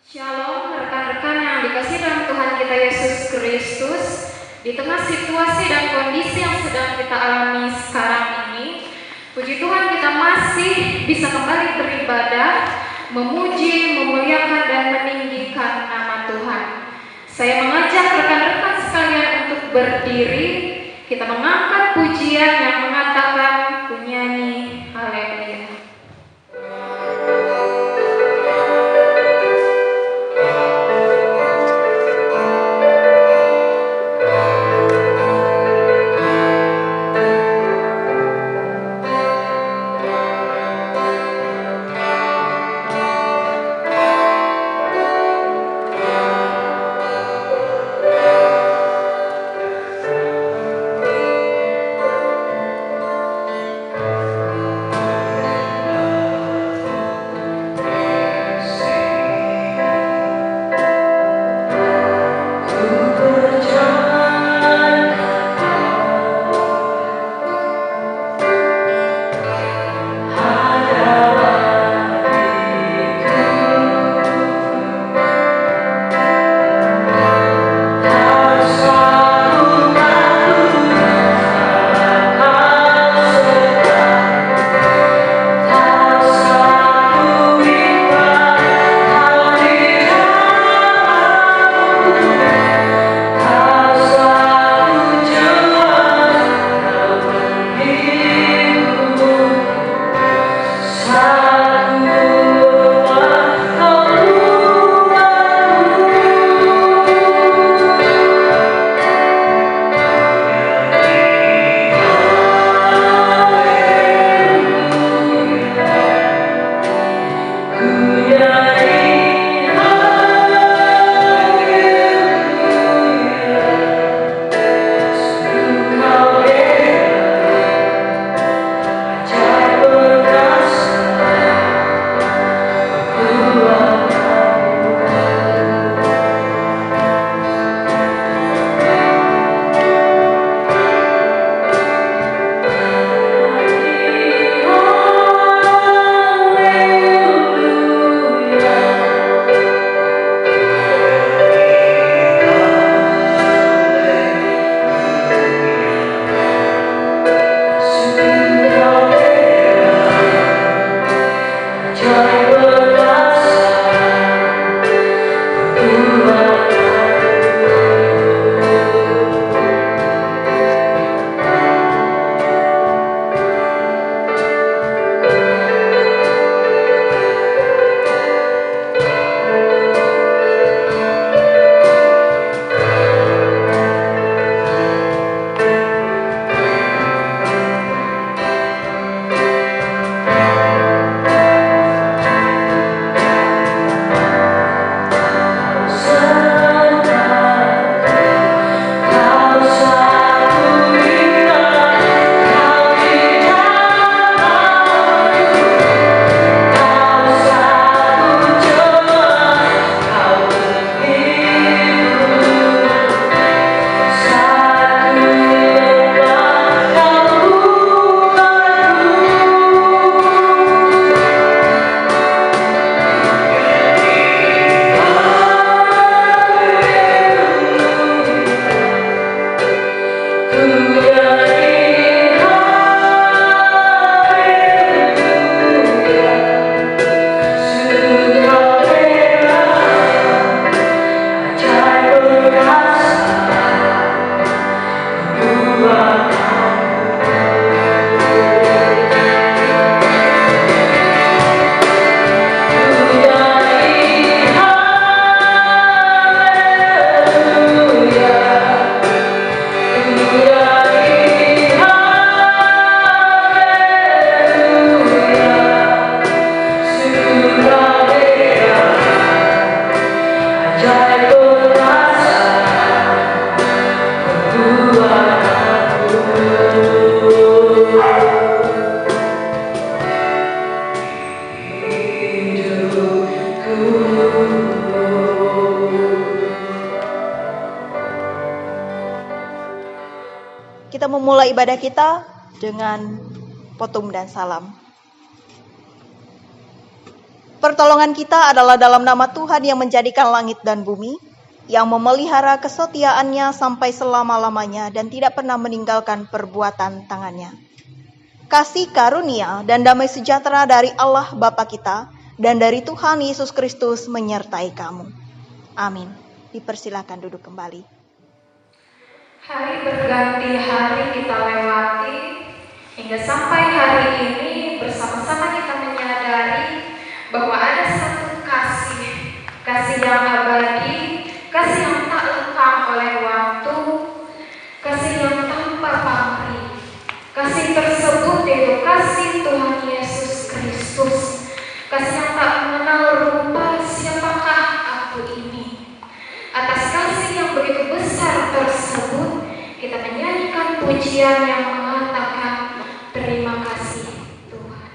Shalom rekan-rekan yang dikasihi dalam Tuhan kita Yesus Kristus. Di tengah situasi dan kondisi yang sedang kita alami sekarang ini, puji Tuhan kita masih bisa kembali beribadah, memuji, memuliakan dan meninggikan nama Tuhan. Saya mengajak rekan-rekan sekalian untuk berdiri. Kita mengangkat pujian yang mengatakan penyanyi haleluya. Kita memulai ibadah kita dengan potum dan salam. Pertolongan kita adalah dalam nama Tuhan yang menjadikan langit dan bumi, yang memelihara kesetiaannya sampai selama-lamanya dan tidak pernah meninggalkan perbuatan tangannya. Kasih karunia dan damai sejahtera dari Allah Bapa kita dan dari Tuhan Yesus Kristus menyertai kamu. Amin. Dipersilakan duduk kembali. Hari berganti hari kita lewati, hingga sampai hari ini bersama-sama kita menyadari bahwa ada satu kasih yang abadi, kasih yang tak lekang oleh waktu, kasih yang tanpa pamrih. Kasih tersebut yaitu kasih Tuhan Yesus Kristus, kasih yang tak mengenal rupa siapakah aku ini. Atas kasih yang begitu besar tersebut, kita menyanyikan pujian yang mengatakan terima kasih Tuhan.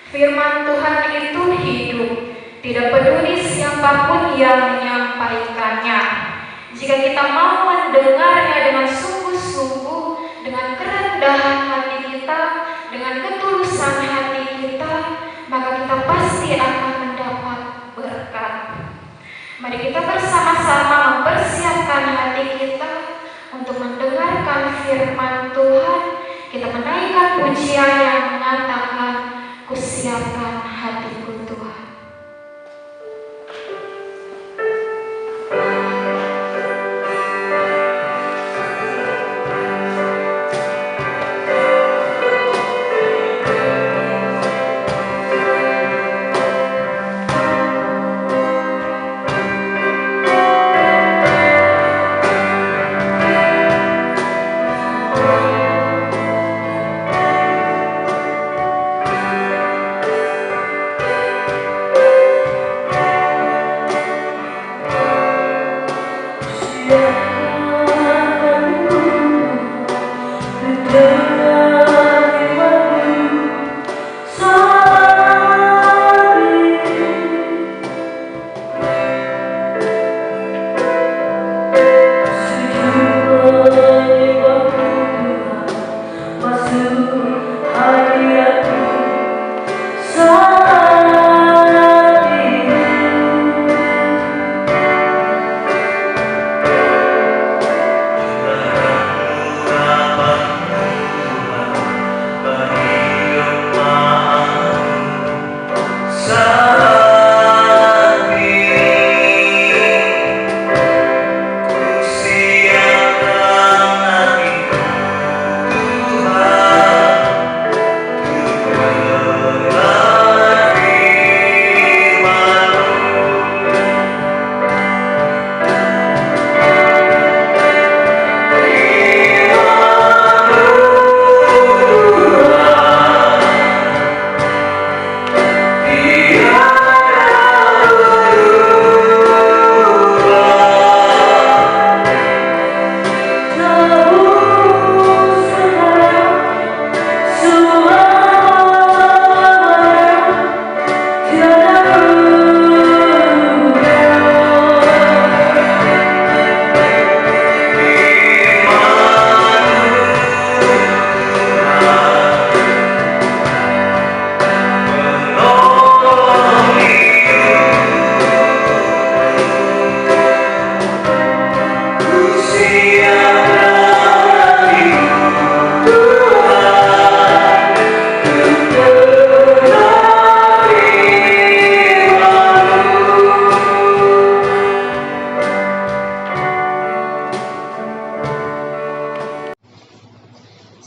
Firman Tuhan itu hidup, tidak peduli siapapun yang menyampaikannya. Jika kita mau mendengarnya dengan sungguh-sungguh, dengan kerendahan hati kita, dengan ketulusan hati kita, maka kita pasti akan mendapat berkat. Mari kita bersama-sama mempersiapkan hati kita untuk mendengarkan firman Tuhan, kita menaikkan pujian yang mengatakan, "Kusiapkan hatiku Tuhan."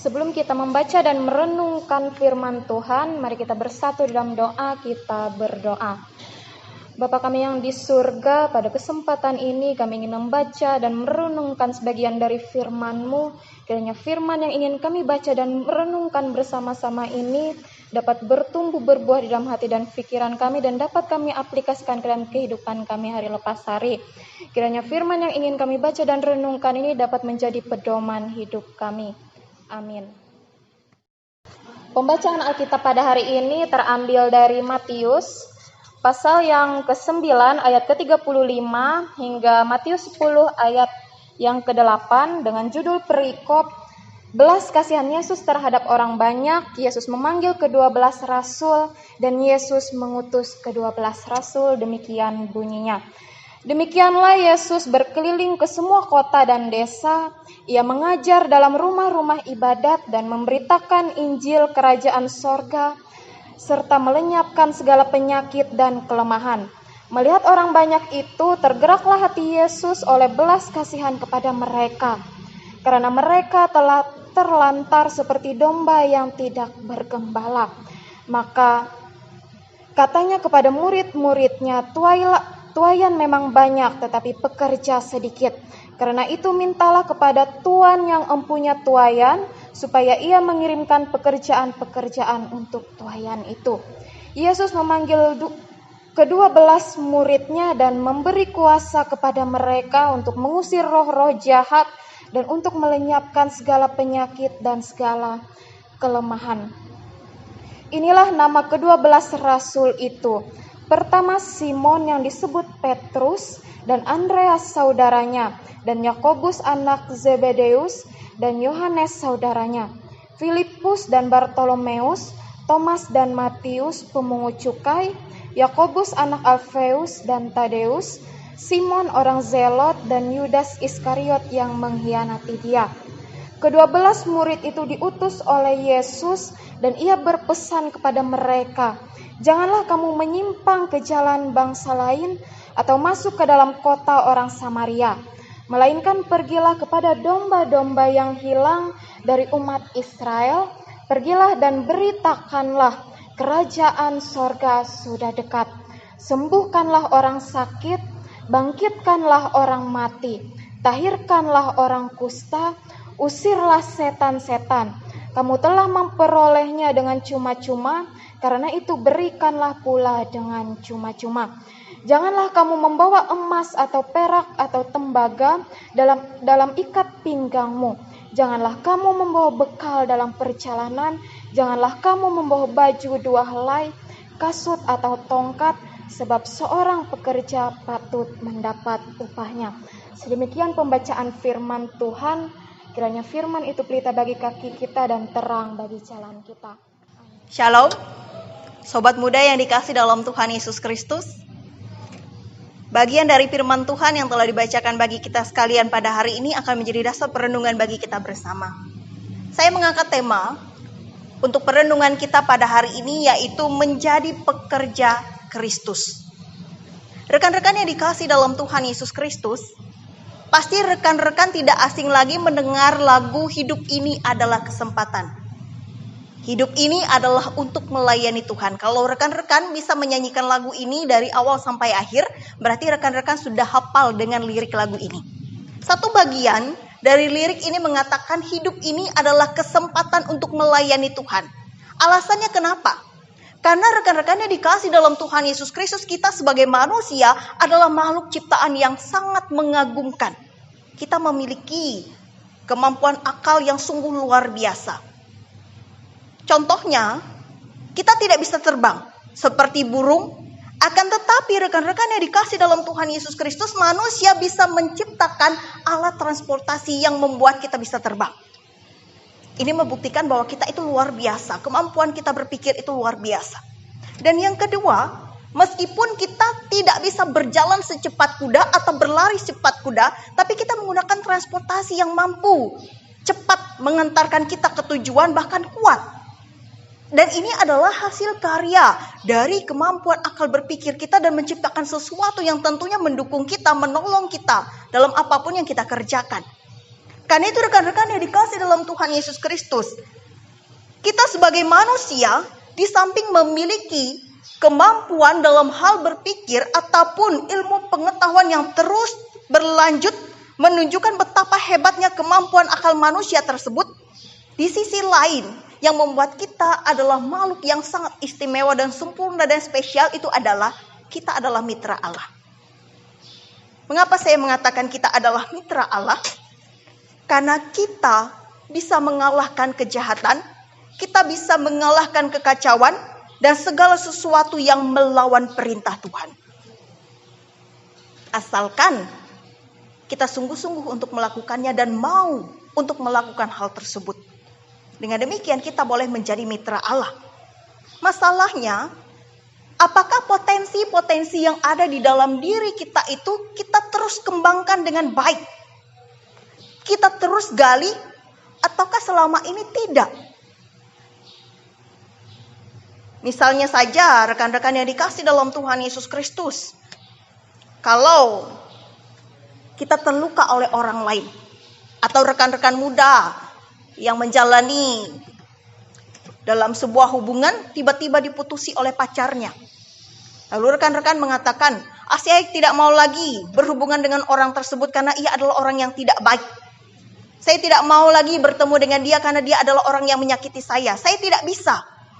Sebelum kita membaca dan merenungkan firman Tuhan, mari kita bersatu dalam doa, kita berdoa. Bapa kami yang di surga, pada kesempatan ini kami ingin membaca dan merenungkan sebagian dari firman-Mu. Kiranya firman yang ingin kami baca dan merenungkan bersama-sama ini dapat bertumbuh berbuah di dalam hati dan pikiran kami dan dapat kami aplikasikan ke dalam kehidupan kami hari lepas hari. Kiranya firman yang ingin kami baca dan renungkan ini dapat menjadi pedoman hidup kami. Amin. Pembacaan Alkitab pada hari ini terambil dari Matius pasal yang ke-9 ayat ke-35 hingga Matius 10 ayat yang ke-8 dengan judul perikop belas kasihan Yesus terhadap orang banyak. Yesus memanggil ke-12 rasul dan Yesus mengutus ke-12 rasul, demikian bunyinya. Demikianlah Yesus berkeliling ke semua kota dan desa. Ia mengajar dalam rumah-rumah ibadat dan memberitakan Injil kerajaan sorga, serta melenyapkan segala penyakit dan kelemahan. Melihat orang banyak itu, tergeraklah hati Yesus oleh belas kasihan kepada mereka, karena mereka telah terlantar seperti domba yang tidak bergembala. Maka katanya kepada murid-muridnya, tuaian memang banyak, tetapi pekerja sedikit. Karena itu mintalah kepada Tuan yang empunya tuaian, supaya ia mengirimkan pekerjaan-pekerjaan untuk tuaian itu. Yesus memanggil ke-12 muridnya dan memberi kuasa kepada mereka untuk mengusir roh-roh jahat dan untuk melenyapkan segala penyakit dan segala kelemahan. Inilah nama ke-12 rasul itu. Pertama Simon yang disebut Petrus dan Andreas saudaranya, dan Yakobus anak Zebedeus dan Yohanes saudaranya, Filipus dan Bartolomeus, Thomas dan Matius pemungut cukai, Yakobus anak Alfeus dan Tadeus, Simon orang Zelot, dan Yudas Iskariot yang mengkhianati dia. Ke-12 murid itu diutus oleh Yesus dan ia berpesan kepada mereka, "Janganlah kamu menyimpang ke jalan bangsa lain atau masuk ke dalam kota orang Samaria, melainkan pergilah kepada domba-domba yang hilang dari umat Israel. Pergilah dan beritakanlah, kerajaan sorga sudah dekat. Sembuhkanlah orang sakit, bangkitkanlah orang mati, tahirkanlah orang kusta, usirlah setan-setan. Kamu telah memperolehnya dengan cuma-cuma, karena itu berikanlah pula dengan cuma-cuma. Janganlah kamu membawa emas atau perak atau tembaga dalam ikat pinggangmu. Janganlah kamu membawa bekal dalam perjalanan. Janganlah kamu membawa baju 2 helai, kasut atau tongkat, sebab seorang pekerja patut mendapat upahnya." Sedemikian pembacaan firman Tuhan. Kiranya firman itu pelita bagi kaki kita dan terang bagi jalan kita. Shalom, sobat muda yang dikasih dalam Tuhan Yesus Kristus. Bagian dari firman Tuhan yang telah dibacakan bagi kita sekalian pada hari ini akan menjadi dasar perenungan bagi kita bersama. Saya mengangkat tema untuk perenungan kita pada hari ini, yaitu menjadi pekerja Kristus. Rekan-rekan yang dikasih dalam Tuhan Yesus Kristus, pasti rekan-rekan tidak asing lagi mendengar lagu "Hidup Ini Adalah Kesempatan". Hidup ini adalah untuk melayani Tuhan. Kalau rekan-rekan bisa menyanyikan lagu ini dari awal sampai akhir, berarti rekan-rekan sudah hafal dengan lirik lagu ini. Satu bagian dari lirik ini mengatakan hidup ini adalah kesempatan untuk melayani Tuhan. Alasannya kenapa? Karena rekan-rekan yang dikasih dalam Tuhan Yesus Kristus, kita sebagai manusia adalah makhluk ciptaan yang sangat mengagumkan. Kita memiliki kemampuan akal yang sungguh luar biasa. Contohnya, kita tidak bisa terbang seperti burung, akan tetapi rekan-rekan yang dikasih dalam Tuhan Yesus Kristus, manusia bisa menciptakan alat transportasi yang membuat kita bisa terbang. Ini membuktikan bahwa kita itu luar biasa, kemampuan kita berpikir itu luar biasa. Dan yang kedua, meskipun kita tidak bisa berjalan secepat kuda atau berlari secepat kuda, tapi kita menggunakan transportasi yang mampu cepat mengantarkan kita ke tujuan, bahkan kuat. Dan ini adalah hasil karya dari kemampuan akal berpikir kita dan menciptakan sesuatu yang tentunya mendukung kita, menolong kita dalam apapun yang kita kerjakan. Karena itu rekan-rekan yang dikasih dalam Tuhan Yesus Kristus, kita sebagai manusia di samping memiliki kemampuan dalam hal berpikir ataupun ilmu pengetahuan yang terus berlanjut menunjukkan betapa hebatnya kemampuan akal manusia tersebut, di sisi lain yang membuat kita adalah makhluk yang sangat istimewa dan sempurna dan spesial itu adalah kita adalah mitra Allah. Mengapa saya mengatakan kita adalah mitra Allah? Karena kita bisa mengalahkan kejahatan, kita bisa mengalahkan kekacauan dan segala sesuatu yang melawan perintah Tuhan. Asalkan kita sungguh-sungguh untuk melakukannya dan mau untuk melakukan hal tersebut. Dengan demikian kita boleh menjadi mitra Allah. Masalahnya, apakah potensi-potensi yang ada di dalam diri kita itu kita terus kembangkan dengan baik? Kita terus gali ataukah selama ini tidak? Misalnya saja rekan-rekan yang dikasih dalam Tuhan Yesus Kristus, kalau kita terluka oleh orang lain, atau rekan-rekan muda yang menjalani dalam sebuah hubungan tiba-tiba diputusi oleh pacarnya. Lalu rekan-rekan mengatakan, saya tidak mau lagi berhubungan dengan orang tersebut karena ia adalah orang yang tidak baik. Saya tidak mau lagi bertemu dengan dia karena dia adalah orang yang menyakiti saya. Saya tidak bisa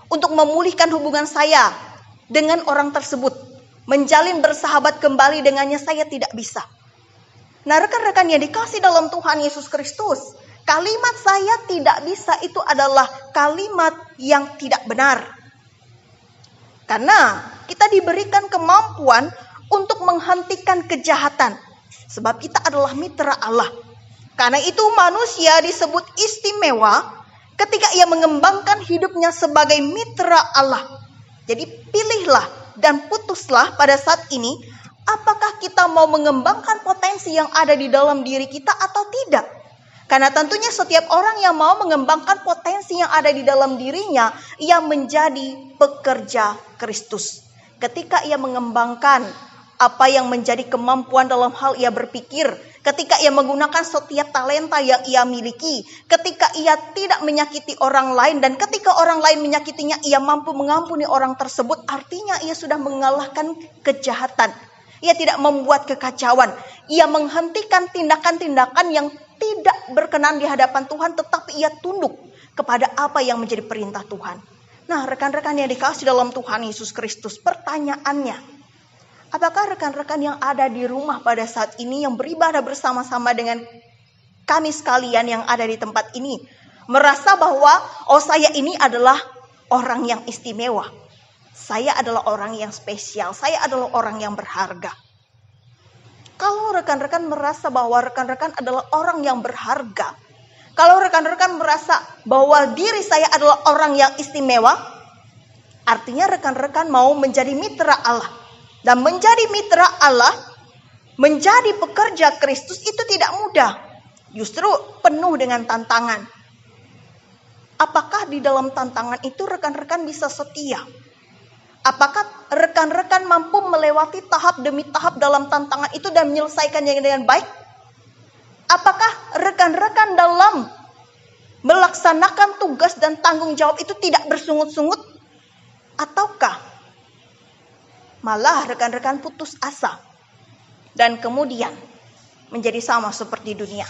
untuk memulihkan hubungan saya dengan orang tersebut. Menjalin bersahabat kembali dengannya saya tidak bisa. Nah rekan-rekan yang dikasih dalam Tuhan Yesus Kristus, kalimat saya tidak bisa itu adalah kalimat yang tidak benar. Karena kita diberikan kemampuan untuk menghentikan kejahatan. Sebab kita adalah mitra Allah. Karena itu manusia disebut istimewa ketika ia mengembangkan hidupnya sebagai mitra Allah. Jadi pilihlah dan putuslah pada saat ini Apakah kita mau mengembangkan potensi yang ada di dalam diri kita atau tidak? Karena tentunya setiap orang yang mau mengembangkan potensi yang ada di dalam dirinya, ia menjadi pekerja Kristus. Ketika ia mengembangkan apa yang menjadi kemampuan dalam hal ia berpikir, ketika ia menggunakan setiap talenta yang ia miliki, ketika ia tidak menyakiti orang lain, dan ketika orang lain menyakitinya, ia mampu mengampuni orang tersebut, artinya ia sudah mengalahkan kejahatan. Ia tidak membuat kekacauan. Ia menghentikan tindakan-tindakan yang tidak berkenan di hadapan Tuhan, tetapi ia tunduk kepada apa yang menjadi perintah Tuhan. Nah, rekan-rekan yang dikasihi dalam Tuhan Yesus Kristus, pertanyaannya, apakah rekan-rekan yang ada di rumah pada saat ini yang beribadah bersama-sama dengan kami sekalian yang ada di tempat ini, merasa bahwa saya ini adalah orang yang istimewa. Saya adalah orang yang spesial, saya adalah orang yang berharga. Kalau rekan-rekan merasa bahwa rekan-rekan adalah orang yang berharga, kalau rekan-rekan merasa bahwa diri saya adalah orang yang istimewa, artinya rekan-rekan mau menjadi mitra Allah. Dan menjadi mitra Allah, menjadi pekerja Kristus itu tidak mudah. Justru penuh dengan tantangan. Apakah di dalam tantangan itu rekan-rekan bisa setia? Apakah rekan-rekan mampu melewati tahap demi tahap dalam tantangan itu dan menyelesaikannya dengan baik? Apakah rekan-rekan dalam melaksanakan tugas dan tanggung jawab itu tidak bersungut-sungut? Ataukah malah rekan-rekan putus asa dan kemudian menjadi sama seperti dunia?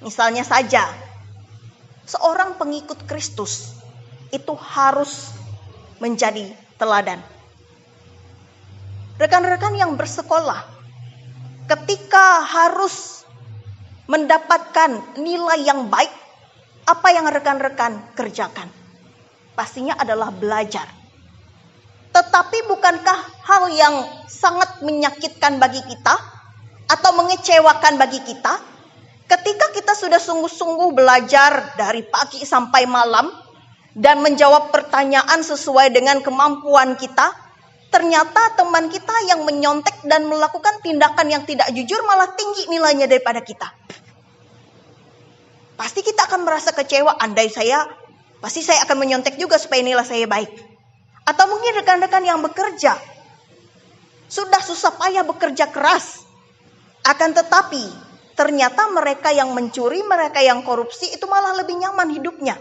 Misalnya saja, seorang pengikut Kristus itu harus menjadi teladan. Rekan-rekan yang bersekolah, ketika harus mendapatkan nilai yang baik, apa yang rekan-rekan kerjakan? Pastinya adalah belajar. Tetapi bukankah hal yang sangat menyakitkan bagi kita atau mengecewakan bagi kita ketika kita sudah sungguh-sungguh belajar dari pagi sampai malam dan menjawab pertanyaan sesuai dengan kemampuan kita, ternyata teman kita yang menyontek dan melakukan tindakan yang tidak jujur malah tinggi nilainya daripada kita. Pasti kita akan merasa kecewa. Andai saya, pasti saya akan menyontek juga supaya nilai saya baik. Atau mungkin rekan-rekan yang bekerja, sudah susah payah bekerja keras, akan tetapi ternyata mereka yang mencuri, mereka yang korupsi itu malah lebih nyaman hidupnya.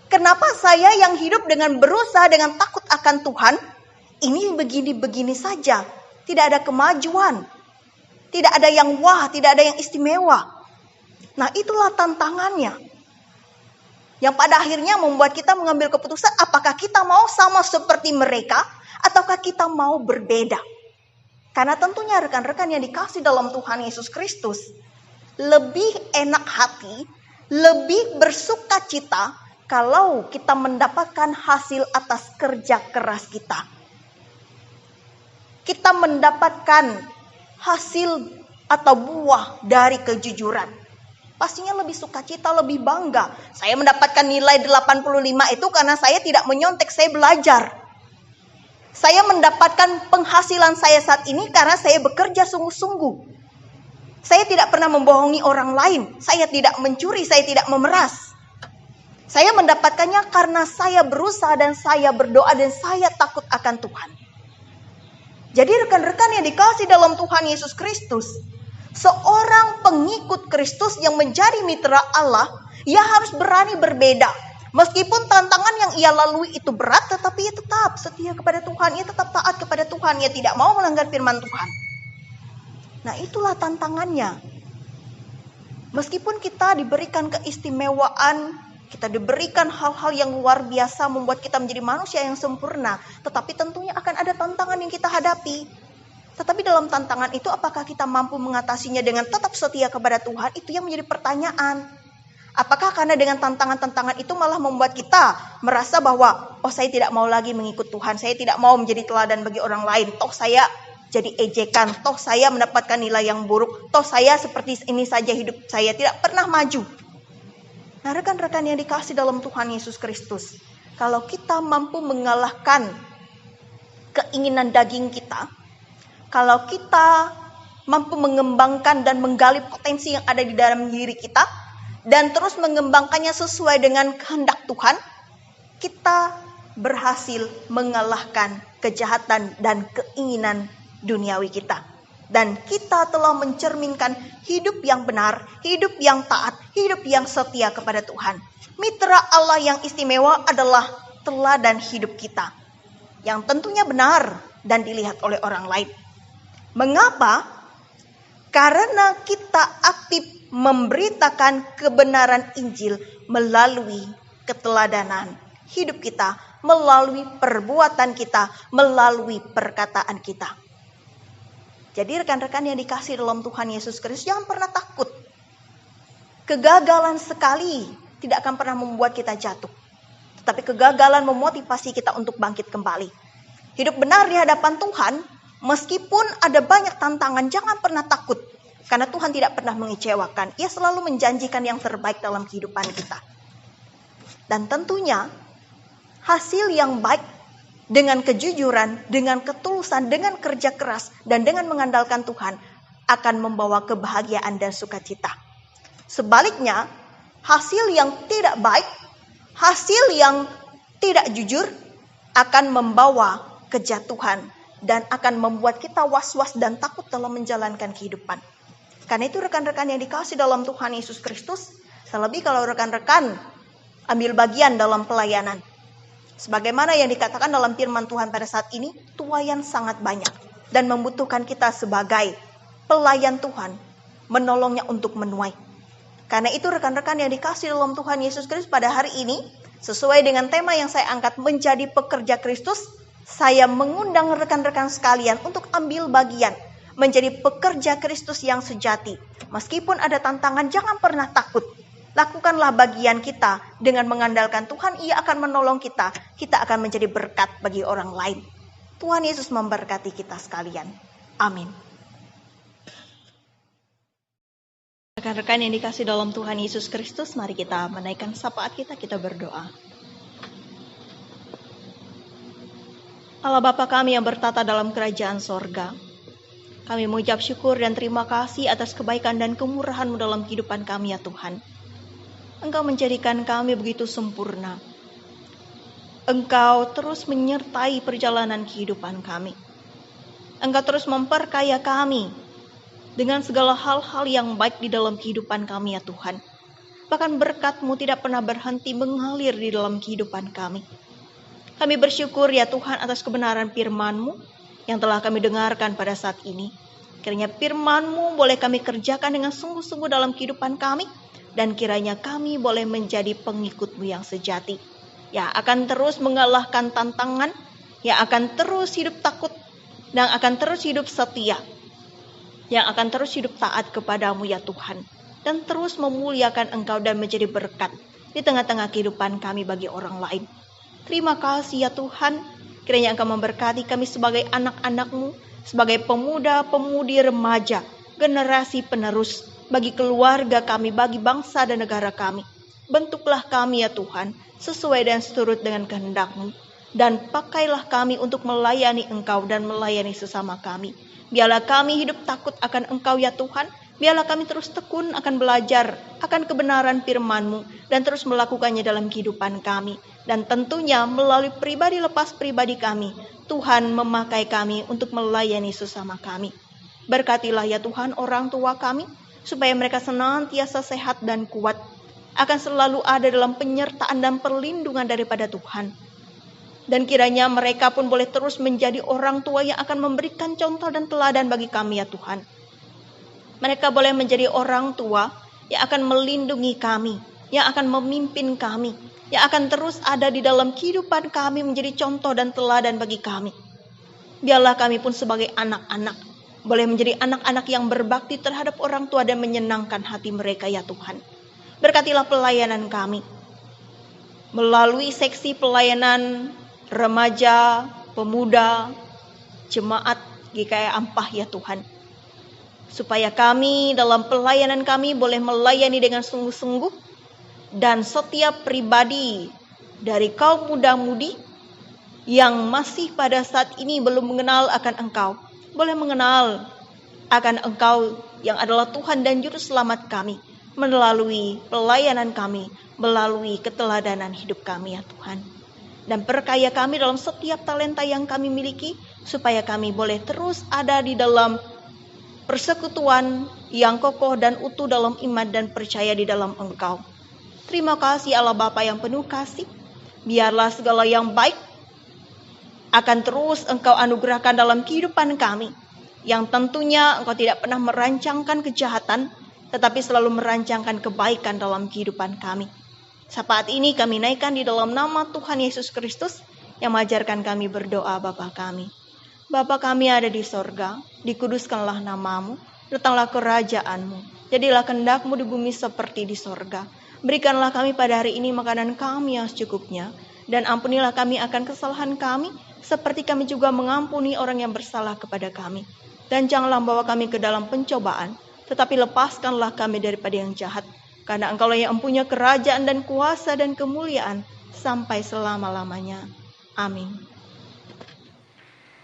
Kenapa saya yang hidup dengan berusaha dengan takut akan Tuhan, ini begini-begini saja, tidak ada kemajuan, tidak ada yang wah, tidak ada yang istimewa. Nah, itulah tantangannya, yang pada akhirnya membuat kita mengambil keputusan apakah kita mau sama seperti mereka ataukah kita mau berbeda. Karena tentunya rekan-rekan yang dikasihi dalam Tuhan Yesus Kristus, lebih enak hati, lebih bersukacita kalau kita mendapatkan hasil atas kerja keras kita. Kita mendapatkan hasil atau buah dari kejujuran. Pastinya lebih sukacita, lebih bangga. Saya mendapatkan nilai 85 itu karena saya tidak menyontek, saya belajar. Saya mendapatkan penghasilan saya saat ini karena saya bekerja sungguh-sungguh. Saya tidak pernah membohongi orang lain, saya tidak mencuri, saya tidak memeras. Saya mendapatkannya karena saya berusaha dan saya berdoa dan saya takut akan Tuhan. Jadi rekan-rekan yang dikasihi dalam Tuhan Yesus Kristus, seorang pengikut Kristus yang menjadi mitra Allah, ia harus berani berbeda. Meskipun tantangan yang ia lalui itu berat, tetapi ia tetap setia kepada Tuhan, ia tetap taat kepada Tuhan, ia tidak mau melanggar firman Tuhan. Nah, itulah tantangannya. Meskipun kita diberikan keistimewaan, kita diberikan hal-hal yang luar biasa membuat kita menjadi manusia yang sempurna, tetapi tentunya akan ada tantangan yang kita hadapi. Tetapi dalam tantangan itu apakah kita mampu mengatasinya dengan tetap setia kepada Tuhan? Itu yang menjadi pertanyaan. Apakah karena dengan tantangan-tantangan itu malah membuat kita merasa bahwa saya tidak mau lagi mengikut Tuhan, saya tidak mau menjadi teladan bagi orang lain, toh saya jadi ejekan, toh saya mendapatkan nilai yang buruk, toh saya seperti ini saja hidup saya, tidak pernah maju. Nah, rekan-rekan yang dikasihi dalam Tuhan Yesus Kristus, kalau kita mampu mengalahkan keinginan daging kita, kalau kita mampu mengembangkan dan menggali potensi yang ada di dalam diri kita dan terus mengembangkannya sesuai dengan kehendak Tuhan, kita berhasil mengalahkan kejahatan dan keinginan duniawi kita. Dan kita telah mencerminkan hidup yang benar, hidup yang taat, hidup yang setia kepada Tuhan. Mitra Allah yang istimewa adalah teladan hidup kita, yang tentunya benar dan dilihat oleh orang lain. Mengapa? Karena kita aktif memberitakan kebenaran Injil melalui keteladanan hidup kita, melalui perbuatan kita, melalui perkataan kita. Jadi rekan-rekan yang dikasih dalam Tuhan Yesus Kristus, jangan pernah takut. Kegagalan sekali tidak akan pernah membuat kita jatuh. Tetapi kegagalan memotivasi kita untuk bangkit kembali. Hidup benar di hadapan Tuhan, meskipun ada banyak tantangan, jangan pernah takut. Karena Tuhan tidak pernah mengecewakan. Ia selalu menjanjikan yang terbaik dalam kehidupan kita. Dan tentunya hasil yang baik dengan kejujuran, dengan ketulusan, dengan kerja keras, dan dengan mengandalkan Tuhan akan membawa kebahagiaan dan sukacita. Sebaliknya, hasil yang tidak baik, hasil yang tidak jujur akan membawa kejatuhan dan akan membuat kita was-was dan takut dalam menjalankan kehidupan. Karena itu rekan-rekan yang dikasih dalam Tuhan Yesus Kristus, terlebih kalau rekan-rekan ambil bagian dalam pelayanan. Sebagaimana yang dikatakan dalam firman Tuhan pada saat ini, tuaian sangat banyak dan membutuhkan kita sebagai pelayan Tuhan, menolongnya untuk menuai. Karena itu rekan-rekan yang dikasih dalam Tuhan Yesus Kristus pada hari ini, sesuai dengan tema yang saya angkat menjadi pekerja Kristus, saya mengundang rekan-rekan sekalian untuk ambil bagian menjadi pekerja Kristus yang sejati. Meskipun ada tantangan, jangan pernah takut. Lakukanlah bagian kita dengan mengandalkan Tuhan, Ia akan menolong kita. Kita akan menjadi berkat bagi orang lain. Tuhan Yesus memberkati kita sekalian. Amin. Rekan-rekan yang dikasih dalam Tuhan Yesus Kristus, mari kita menaikkan syafaat kita berdoa. Allah Bapa kami yang bertata dalam kerajaan sorga, kami mengucap syukur dan terima kasih atas kebaikan dan kemurahan-Mu dalam kehidupan kami ya Tuhan. Engkau menjadikan kami begitu sempurna. Engkau terus menyertai perjalanan kehidupan kami. Engkau terus memperkaya kami dengan segala hal-hal yang baik di dalam kehidupan kami ya Tuhan. Bahkan berkat-Mu tidak pernah berhenti mengalir di dalam kehidupan kami. Kami bersyukur ya Tuhan atas kebenaran firman-Mu yang telah kami dengarkan pada saat ini. Kiranya firman-Mu boleh kami kerjakan dengan sungguh-sungguh dalam kehidupan kami. Dan kiranya kami boleh menjadi pengikut-Mu yang sejati. Yang akan terus mengalahkan tantangan. Yang akan terus hidup takut. Dan akan terus hidup setia. Yang akan terus hidup taat kepada-Mu ya Tuhan. Dan terus memuliakan Engkau dan menjadi berkat di tengah-tengah kehidupan kami bagi orang lain. Terima kasih ya Tuhan. Kiranya Engkau memberkati kami sebagai anak-anak-Mu. Sebagai pemuda-pemudi remaja. Generasi penerus. Bagi keluarga kami, bagi bangsa dan negara kami. Bentuklah kami ya Tuhan, sesuai dan seturut dengan kehendak-Mu. Dan pakailah kami untuk melayani Engkau dan melayani sesama kami. Biarlah kami hidup takut akan Engkau ya Tuhan. Biarlah kami terus tekun akan belajar akan kebenaran firman-Mu. Dan terus melakukannya dalam kehidupan kami. Dan tentunya melalui pribadi lepas pribadi kami, Tuhan memakai kami untuk melayani sesama kami. Berkatilah ya Tuhan orang tua kami, supaya mereka senantiasa sehat dan kuat, akan selalu ada dalam penyertaan dan perlindungan daripada Tuhan. Dan kiranya mereka pun boleh terus menjadi orang tua yang akan memberikan contoh dan teladan bagi kami ya Tuhan. Mereka boleh menjadi orang tua yang akan melindungi kami, yang akan memimpin kami, yang akan terus ada di dalam kehidupan kami menjadi contoh dan teladan bagi kami. Biarlah kami pun sebagai anak-anak boleh menjadi anak-anak yang berbakti terhadap orang tua dan menyenangkan hati mereka ya Tuhan. Berkatilah pelayanan kami. Melalui seksi pelayanan remaja, pemuda, jemaat GKI Ampah ya Tuhan. Supaya kami dalam pelayanan kami boleh melayani dengan sungguh-sungguh. Dan setiap pribadi dari kaum muda-mudi yang masih pada saat ini belum mengenal akan Engkau, boleh mengenal akan Engkau yang adalah Tuhan dan Juru Selamat kami, melalui pelayanan kami, melalui keteladanan hidup kami ya Tuhan. Dan perkaya kami dalam setiap talenta yang kami miliki, supaya kami boleh terus ada di dalam persekutuan yang kokoh dan utuh dalam iman dan percaya di dalam Engkau. Terima kasih Allah Bapa yang penuh kasih. Biarlah segala yang baik akan terus Engkau anugerahkan dalam kehidupan kami. Yang tentunya Engkau tidak pernah merancangkan kejahatan, tetapi selalu merancangkan kebaikan dalam kehidupan kami. Saat ini kami naikkan di dalam nama Tuhan Yesus Kristus yang mengajarkan kami berdoa Bapa kami. Bapa kami ada di sorga, dikuduskanlah namamu, datanglah kerajaan-Mu. Jadilah kehendak-Mu di bumi seperti di sorga. Berikanlah kami pada hari ini makanan kami yang secukupnya, dan ampunilah kami akan kesalahan kami, seperti kami juga mengampuni orang yang bersalah kepada kami. Dan janganlah membawa kami ke dalam pencobaan, tetapi lepaskanlah kami daripada yang jahat. Karena Engkaulah yang mempunyai kerajaan dan kuasa dan kemuliaan sampai selama-lamanya. Amin.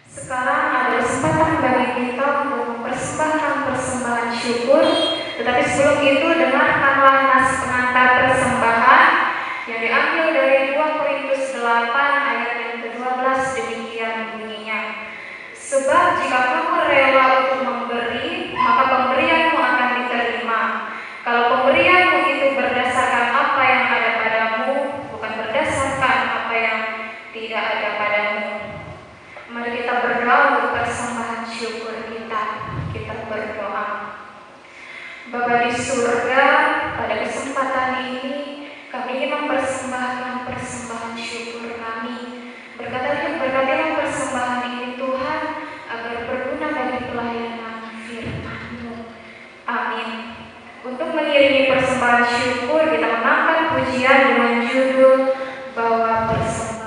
Sekarang ada kesempatan bagi kita untuk mempersembahkan persembahan syukur. Tetapi sebelum itu dengarkanlah nas pengantar persembahan yang diambil dari 2 Korintus 8 ayat yang ke-12 demikian bunyinya. Sebab jika kamu rela untuk memberi, maka pemberianmu akan diterima. Kalau pemberianmu itu berdasarkan apa yang ada padamu, bukan berdasarkan apa yang tidak ada padamu. Mari kita berdoa untuk persembahan syukur kita. Kita berdoa. Bapa di surga, pada kesempatan ini kami ingin mempersembahkan persembahan syukur kami. Berkatilah persembahan ini Tuhan, agar berguna bagi pelayanan firman-Mu. Amin. Untuk mengiringi persembahan syukur, kita mengangkat pujian dengan judul Bawa Persembahan.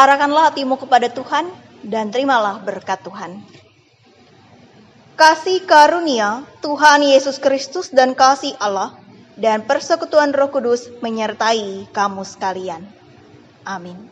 Arahkanlah hatimu kepada Tuhan dan terimalah berkat Tuhan. Kasih karunia Tuhan Yesus Kristus dan kasih Allah dan persekutuan Roh Kudus menyertai kamu sekalian. Amin.